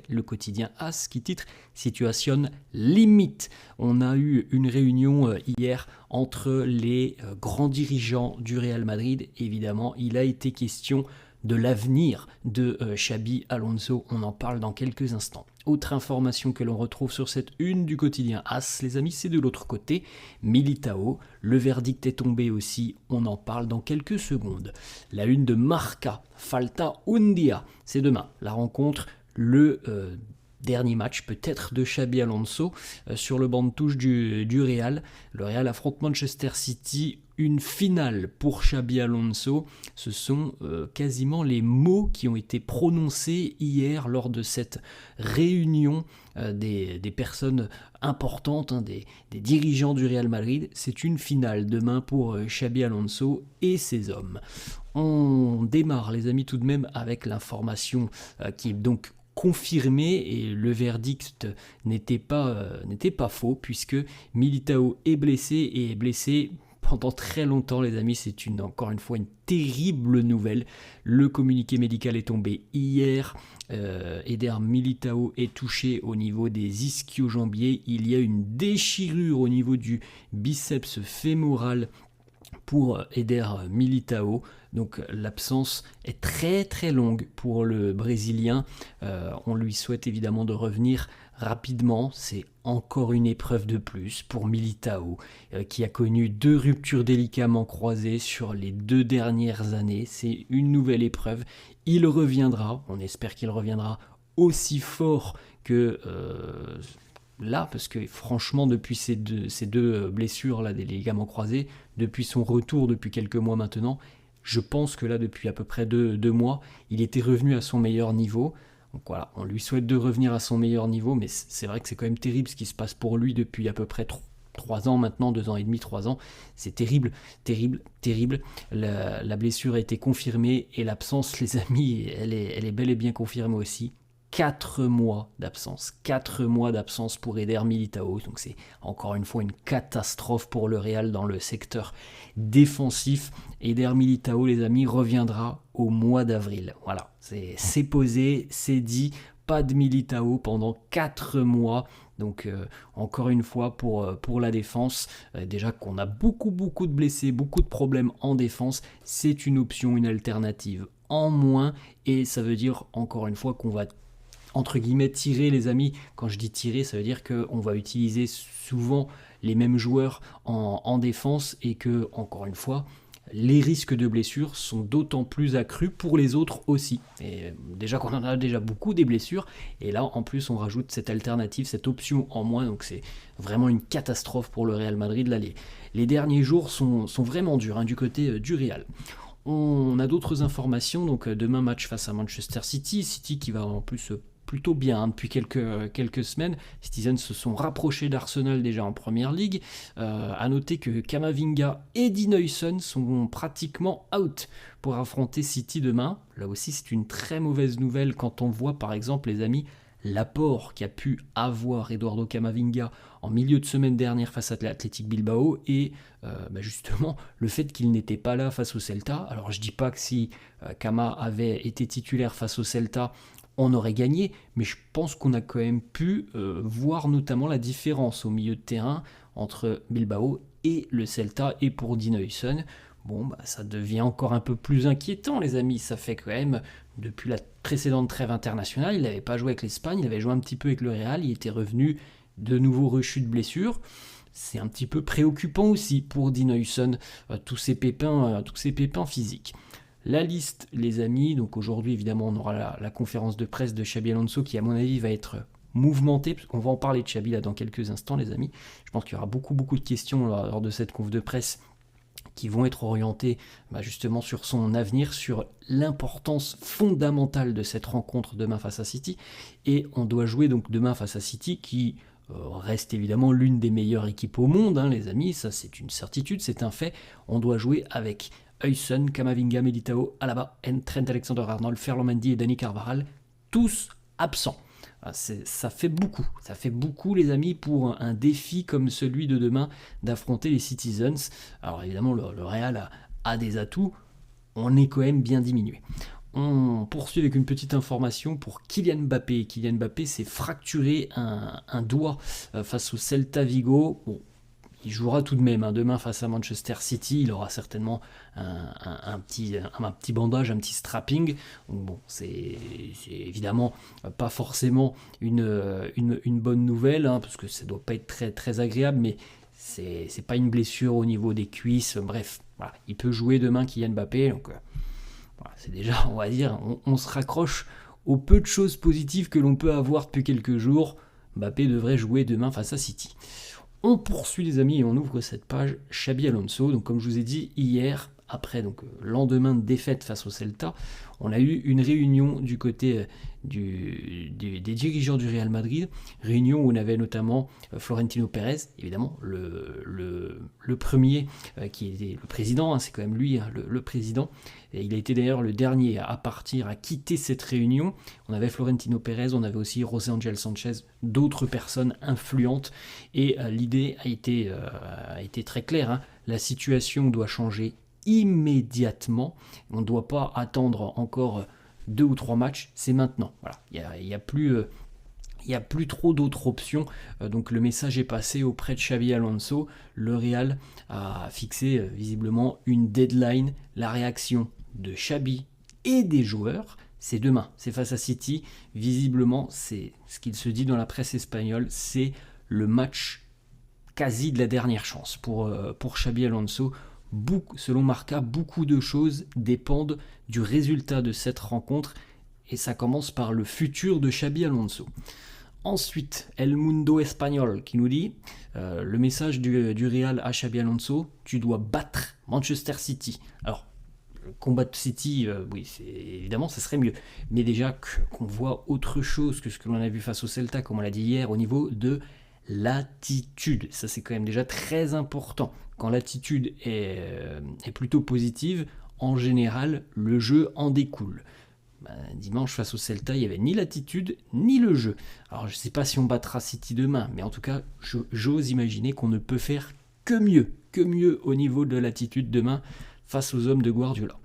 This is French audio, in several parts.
le quotidien AS qui titre « Situation limite ». On a eu une réunion hier entre les grands dirigeants du Real Madrid. Évidemment, il a été question de l'avenir de Xabi Alonso. On en parle dans quelques instants. Autre information que l'on retrouve sur cette une du quotidien AS, les amis, c'est de l'autre côté, Militao. Le verdict est tombé aussi, on en parle dans quelques secondes. La une de Marca, Falta un día, c'est demain. La rencontre, le dernier match peut-être de Xabi Alonso sur le banc de touche du Real. Le Real affronte Manchester City, une finale pour Xabi Alonso. Ce sont quasiment les mots qui ont été prononcés hier lors de cette réunion des personnes importantes, des dirigeants du Real Madrid. C'est une finale demain pour Xabi Alonso et ses hommes. On démarre les amis tout de même avec l'information qui est donc confirmé et le verdict n'était pas faux puisque Militao est blessé pendant très longtemps les amis. C'est encore une fois une terrible nouvelle. Le communiqué médical est tombé hier. Eder Militao est touché au niveau des ischio-jambiers. Il y a une déchirure au niveau du biceps fémoral pour Eder Militao. Donc l'absence est très très longue pour le Brésilien. On lui souhaite évidemment de revenir rapidement. C'est encore une épreuve de plus pour Militao qui a connu 2 ruptures des ligaments croisés sur les 2 dernières années. C'est une nouvelle épreuve. Il reviendra, on espère qu'il reviendra aussi fort que là, parce que franchement depuis ces deux blessures là, des ligaments croisés, depuis son retour depuis quelques mois maintenant, je pense que là depuis à peu près 2 mois, il était revenu à son meilleur niveau. Donc voilà, on lui souhaite de revenir à son meilleur niveau, mais c'est vrai que c'est quand même terrible ce qui se passe pour lui depuis à peu près 3 ans maintenant, 2 ans et demi, 3 ans. C'est terrible, terrible, terrible. La blessure a été confirmée et l'absence, les amis, elle est bel et bien confirmée aussi. 4 mois d'absence pour Eder Militao, donc c'est encore une fois une catastrophe pour le Real dans le secteur défensif. Eder Militao, les amis, reviendra au mois d'avril. Voilà, c'est posé, c'est dit, pas de Militao pendant 4 mois. Donc encore une fois pour la défense, déjà qu'on a beaucoup de blessés, beaucoup de problèmes en défense, c'est une option, une alternative en moins, et ça veut dire encore une fois qu'on va entre guillemets tirer les amis. Quand je dis tirer, ça veut dire qu'on va utiliser souvent les mêmes joueurs en défense et que, encore une fois, les risques de blessures sont d'autant plus accrus pour les autres aussi. Et déjà qu'on en a déjà beaucoup des blessures, et là en plus on rajoute cette alternative, cette option en moins, donc c'est vraiment une catastrophe pour le Real Madrid. Là les derniers jours sont vraiment durs du côté du Real. On a d'autres informations, donc demain match face à Manchester City qui va en plus plutôt bien depuis quelques semaines. Citizens se sont rapprochés d'Arsenal déjà en Première Ligue. À noter que Camavinga et Dean Huijsen sont pratiquement out pour affronter City demain. Là aussi c'est une très mauvaise nouvelle quand on voit par exemple les amis l'apport qu'a pu avoir Eduardo Camavinga en milieu de semaine dernière face à l'Athletic Bilbao et justement le fait qu'il n'était pas là face au Celta. Alors je dis pas que si Cama avait été titulaire face au Celta on aurait gagné, mais je pense qu'on a quand même pu voir notamment la différence au milieu de terrain entre Bilbao et le Celta. Et pour Dean Huijsen, ça devient encore un peu plus inquiétant les amis. Ça fait quand même, depuis la précédente trêve internationale, il n'avait pas joué avec l'Espagne, il avait joué un petit peu avec le Real, il était revenu de nouveau rechu de blessure. C'est un petit peu préoccupant aussi pour Dean Huijsen, tous ces pépins physiques. La liste, les amis, donc aujourd'hui évidemment on aura la conférence de presse de Xabi Alonso qui à mon avis va être mouvementée, parce qu'on va en parler de Xabi là dans quelques instants les amis. Je pense qu'il y aura beaucoup de questions lors de cette conf de presse qui vont être orientées justement sur son avenir, sur l'importance fondamentale de cette rencontre demain face à City. Et on doit jouer donc demain face à City qui reste évidemment l'une des meilleures équipes au monde, les amis, ça c'est une certitude, c'est un fait. On doit jouer avec Huijsen, Camavinga, Militao, Alaba, Trent Alexander-Arnold, Ferland Mendy et Dani Carvajal, tous absents. Ça fait beaucoup les amis pour un défi comme celui de demain d'affronter les Citizens. Alors évidemment le Real a des atouts, on est quand même bien diminué. On poursuit avec une petite information pour Kylian Mbappé. Kylian Mbappé s'est fracturé un doigt face au Celta Vigo. Bon, il jouera tout de même demain face à Manchester City. Il aura certainement un petit bandage, un petit strapping. Donc bon, c'est évidemment pas forcément une bonne nouvelle, parce que ça doit pas être très, très agréable, mais c'est pas une blessure au niveau des cuisses. Bref, voilà, il peut jouer demain Kylian Mbappé. Donc voilà, c'est déjà, on va dire, on se raccroche aux peu de choses positives que l'on peut avoir depuis quelques jours. Mbappé devrait jouer demain face à City. On poursuit les amis et on ouvre cette page Xabi Alonso. Donc comme je vous ai dit hier, après lendemain de défaite face au Celta, on a eu une réunion du côté des dirigeants du Real Madrid, réunion où on avait notamment Florentino Pérez, évidemment le premier qui était le président, c'est quand même lui le président, et il a été d'ailleurs le dernier à partir, à quitter cette réunion. On avait Florentino Pérez, on avait aussi José Ángel Sánchez, d'autres personnes influentes, et l'idée a été très claire, la situation doit changer immédiatement. On ne doit pas attendre encore 2 ou 3 matchs, c'est maintenant. Voilà. Il n'y a plus trop d'autres options. Donc le message est passé auprès de Xabi Alonso. Le Real a fixé visiblement une deadline. La réaction de Xabi et des joueurs, c'est demain. C'est face à City. Visiblement, c'est ce qu'il se dit dans la presse espagnole, c'est le match quasi de la dernière chance pour Xabi Alonso. Selon Marca, beaucoup de choses dépendent du résultat de cette rencontre et ça commence par le futur de Xabi Alonso. Ensuite, El Mundo Espagnol qui nous dit le message du Real à Xabi Alonso, tu dois battre Manchester City. Alors, combattre City, oui, évidemment, ça serait mieux. Mais déjà qu'on voit autre chose que ce que l'on a vu face au Celta, comme on l'a dit hier, au niveau de l'attitude. Ça, c'est quand même déjà très important. Quand l'attitude est plutôt positive, en général, le jeu en découle. Dimanche, face au Celta, il n'y avait ni l'attitude, ni le jeu. Alors, je ne sais pas si on battra City demain, mais en tout cas, j'ose imaginer qu'on ne peut faire que mieux au niveau de l'attitude demain face aux hommes de Guardiola.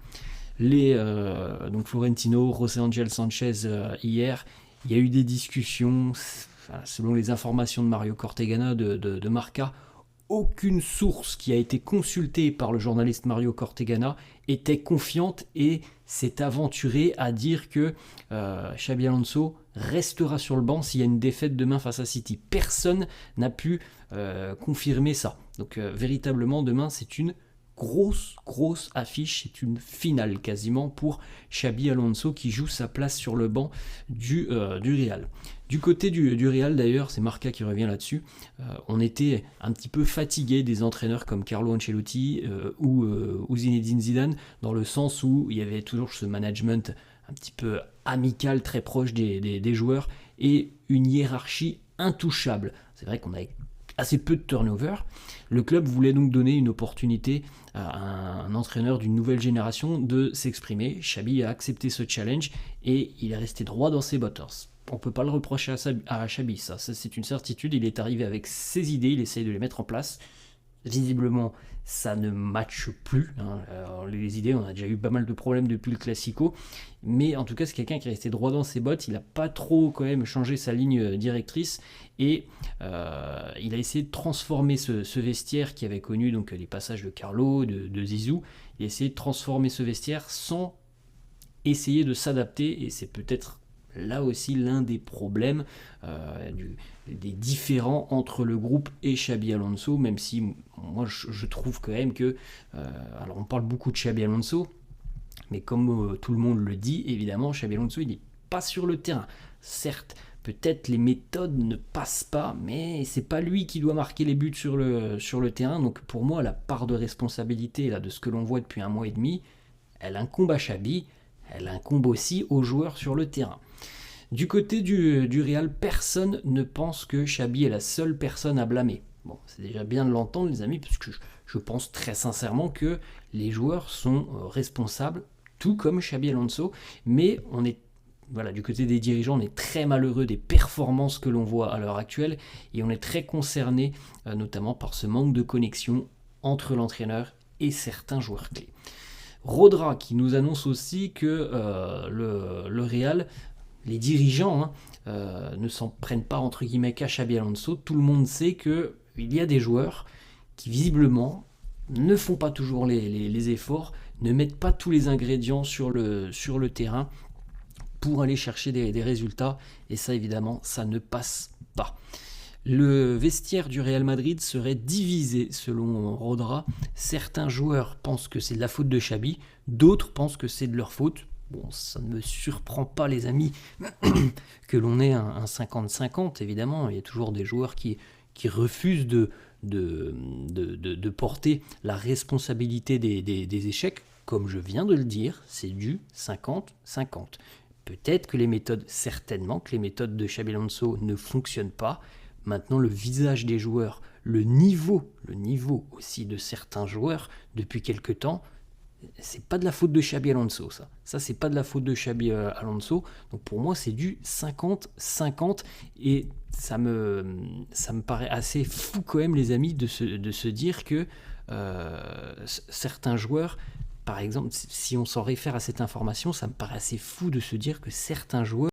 Donc Florentino, José Ángel Sánchez hier, il y a eu des discussions. Selon les informations de Mario Cortegana de Marca, aucune source qui a été consultée par le journaliste Mario Cortegana était confiante et s'est aventuré à dire que Xabi Alonso restera sur le banc s'il y a une défaite demain face à City. Personne n'a pu confirmer ça. Donc véritablement demain c'est une grosse affiche, c'est une finale quasiment pour Xabi Alonso qui joue sa place sur le banc du Real. Du côté du Real d'ailleurs, c'est Marca qui revient là-dessus, on était un petit peu fatigué des entraîneurs comme Carlo Ancelotti ou Zinedine Zidane, dans le sens où il y avait toujours ce management un petit peu amical, très proche des joueurs, et une hiérarchie intouchable. C'est vrai qu'on avait assez peu de turnover. Le club voulait donc donner une opportunité à un entraîneur d'une nouvelle génération de s'exprimer. Xabi a accepté ce challenge et il est resté droit dans ses bottes. On ne peut pas le reprocher à Xabi, ça c'est une certitude. Il est arrivé avec ses idées, il essaye de les mettre en place. Visiblement, ça ne matche plus. Alors, les idées, on a déjà eu pas mal de problèmes depuis le Classico. Mais en tout cas, c'est quelqu'un qui est resté droit dans ses bottes. Il n'a pas trop quand même changé sa ligne directrice. Et il a essayé de transformer ce vestiaire qui avait connu donc, les passages de Carlo, de Zizou. Il a essayé de transformer ce vestiaire sans essayer de s'adapter. Et c'est peut-être là aussi l'un des problèmes des différends entre le groupe et Xabi Alonso, même si moi je trouve quand même que alors on parle beaucoup de Xabi Alonso, mais comme tout le monde le dit, évidemment Xabi Alonso il n'est pas sur le terrain. Certes, peut-être les méthodes ne passent pas, mais c'est pas lui qui doit marquer les buts sur le terrain. Donc pour moi la part de responsabilité là, de ce que l'on voit depuis 1 mois et demi, elle incombe à Xabi, elle incombe aussi aux joueurs sur le terrain. Du côté du Real, personne ne pense que Xabi est la seule personne à blâmer. Bon, c'est déjà bien de l'entendre les amis, parce que je pense très sincèrement que les joueurs sont responsables, tout comme Xabi Alonso, mais du côté des dirigeants, on est très malheureux des performances que l'on voit à l'heure actuelle, et on est très concerné notamment par ce manque de connexion entre l'entraîneur et certains joueurs clés. Rodra qui nous annonce aussi que le Real, les dirigeants, ne s'en prennent pas entre guillemets qu'à Xabi Alonso. Tout le monde sait qu'il y a des joueurs qui visiblement ne font pas toujours les efforts, ne mettent pas tous les ingrédients sur le terrain pour aller chercher des résultats. Et ça, évidemment, ça ne passe pas. Le vestiaire du Real Madrid serait divisé selon Rodra. Certains joueurs pensent que c'est de la faute de Xabi, d'autres pensent que c'est de leur faute. Bon, ça ne me surprend pas, les amis, que l'on ait un 50-50, évidemment. Il y a toujours des joueurs qui refusent de porter la responsabilité des échecs. Comme je viens de le dire, c'est du 50-50. Peut-être que certainement que les méthodes de Xabi Alonso ne fonctionnent pas. Maintenant, le visage des joueurs, le niveau aussi de certains joueurs depuis quelque temps, c'est pas de la faute de Xabi Alonso, ça. Ça, c'est pas de la faute de Xabi Alonso. Donc pour moi, c'est du 50-50. Et ça me paraît assez fou quand même, les amis, de se dire que certains joueurs, par exemple, si on s'en réfère à cette information, ça me paraît assez fou de se dire que certains joueurs